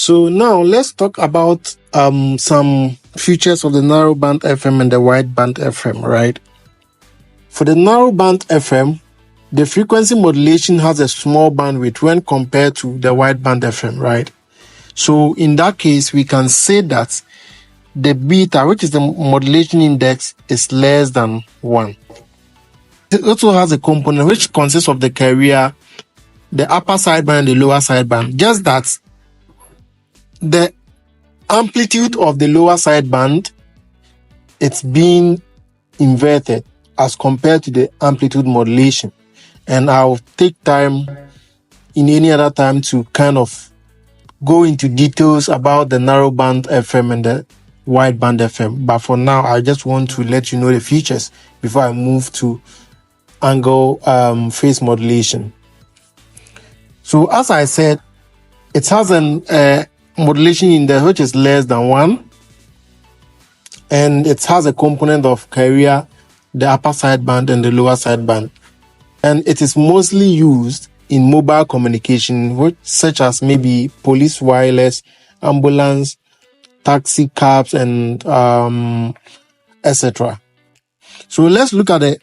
So now let's talk about some features of the narrowband FM and the wideband FM, right? For the narrowband FM, the frequency modulation has a small bandwidth when compared to the wideband FM, right? So in that case, we can say that the beta, which is the modulation index, is less than 1. It also has a component which consists of the carrier, the upper sideband and the lower sideband. Just that the amplitude of the lower sideband, it's being inverted as compared to the amplitude modulation. And I'll take time in any other time to kind of go into details about the narrowband FM and the wideband FM. But for now, I just want to let you know the features before I move to angle phase modulation. So as I said, it has a modulation index which is less than 1, and it has a component of carrier, the upper sideband and the lower sideband, and it is mostly used in mobile communication, such as maybe police wireless, ambulance, taxi cabs, and etc. So let's look at the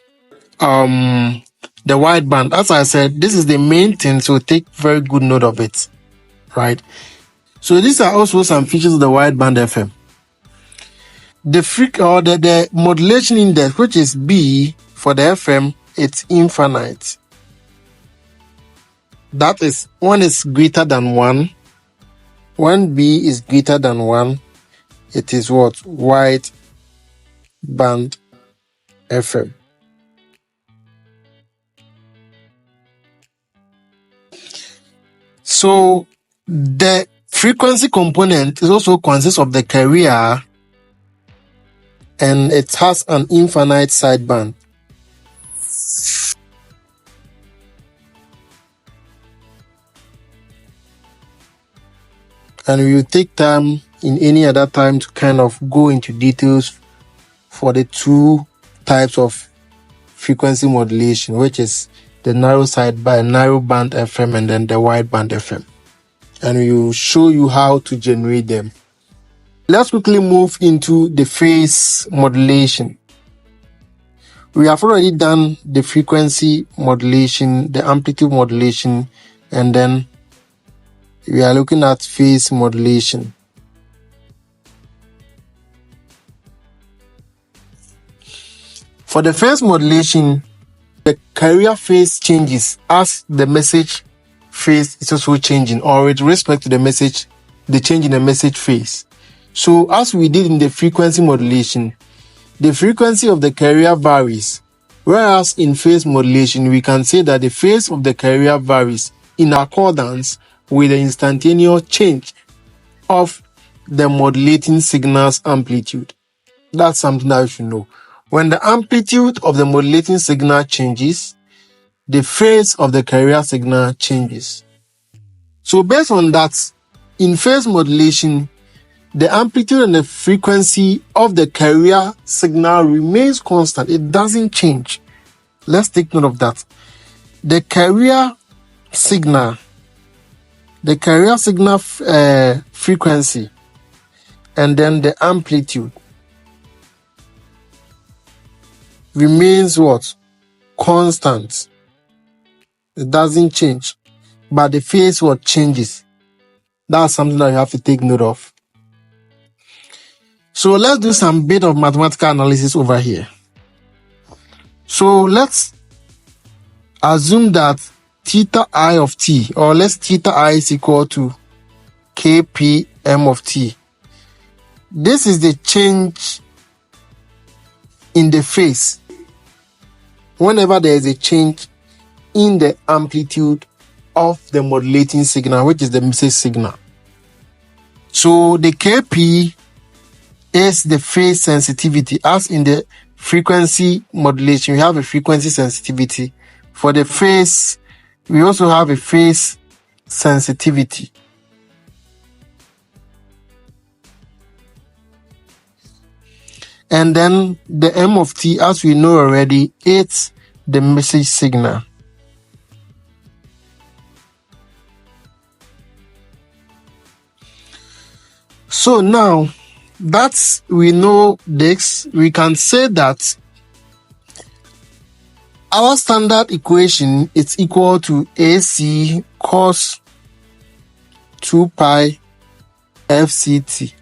wideband. As I said, this is the main thing, so take very good note of it, right? So these are also some features of the wideband FM. The modulation index, which is B for the FM, it's infinite. That is, when it's greater than 1, when B is greater than 1, it is what? Wideband FM. So the frequency component is also consists of the carrier, and it has an infinite sideband. And we will take time in any other time to kind of go into details for the two types of frequency modulation, which is the narrowband FM and then the wideband FM. And we will show you how to generate them. Let's quickly move into the phase modulation. We have already done the frequency modulation, the amplitude modulation, and then we are looking at phase modulation. For the phase modulation, the carrier phase changes as the message phase is also changing, or with respect to the message, the change in the message phase. So as we did in the frequency modulation, the frequency of the carrier varies, whereas in phase modulation, we can say that the phase of the carrier varies in accordance with the instantaneous change of the modulating signal's amplitude. That's something that you should know. When the amplitude of the modulating signal changes, the phase of the carrier signal changes. So based on that, in phase modulation, the amplitude and the frequency of the carrier signal remains constant. It doesn't change. Let's take note of that. The carrier signal frequency and then the amplitude remains what? Constant. It doesn't change. But the phase what changes. That's something that you have to take note of. So let's do some bit of mathematical analysis over here. So let's assume that theta I of t, or let's theta I is equal to kpm of t. This is the change in the phase whenever there is a change in the amplitude of the modulating signal, which is the message signal. So the kp is the phase sensitivity. As in the frequency modulation, we have a frequency sensitivity. For the phase, we also have a phase sensitivity. And then the m of t, as we know already, it's the message signal. So now that we know this, we can say that our standard equation is equal to AC cos 2 pi FCT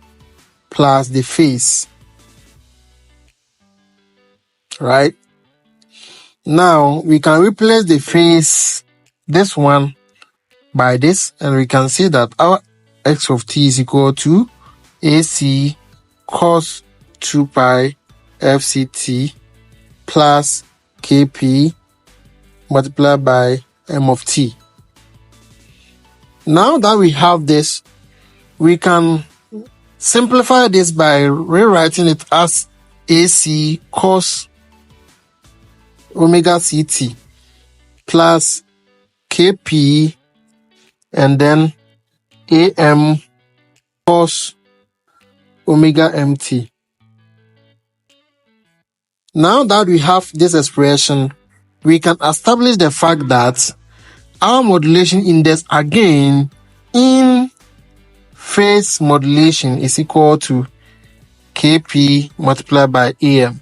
plus the phase, right? Now we can replace the phase, this one, by this, and we can see that our x of t is equal to AC cos 2 pi FCT plus Kp multiplied by m of t. Now that we have this, we can simplify this by rewriting it as AC cos omega ct plus Kp and then am cos omega mt. Now that we have this expression, we can establish the fact that our modulation index again in phase modulation is equal to Kp multiplied by Am.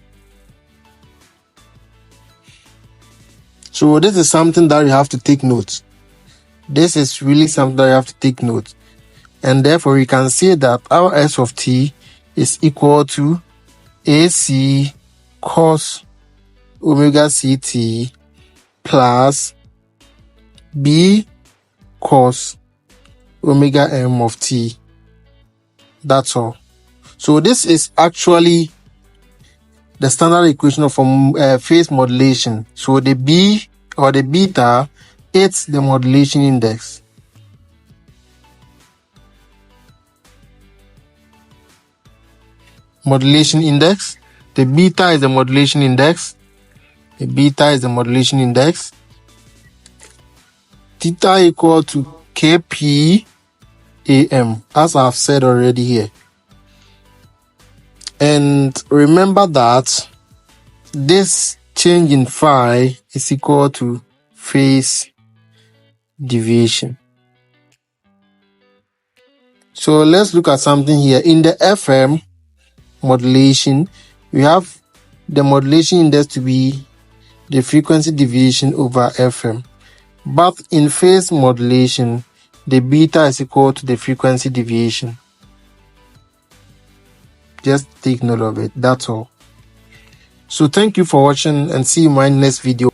So this is something that you have to take note. This is really something that you have to take note. And therefore we can say that our S of t is equal to AC cos omega ct plus B cos omega m of t. That's all. So this is actually the standard equation for phase modulation. So the B or the beta, it's the modulation index. Modulation index. The beta is the modulation index. The beta is the modulation index. Theta equal to Kp Am, as I've said already here. And remember that this change in phi is equal to phase deviation. So let's look at something here. In the FM modulation, we have the modulation index to be the frequency deviation over FM. But in phase modulation, the beta is equal to the frequency deviation. Just take note of it. That's all. So thank you for watching and see you in my next video.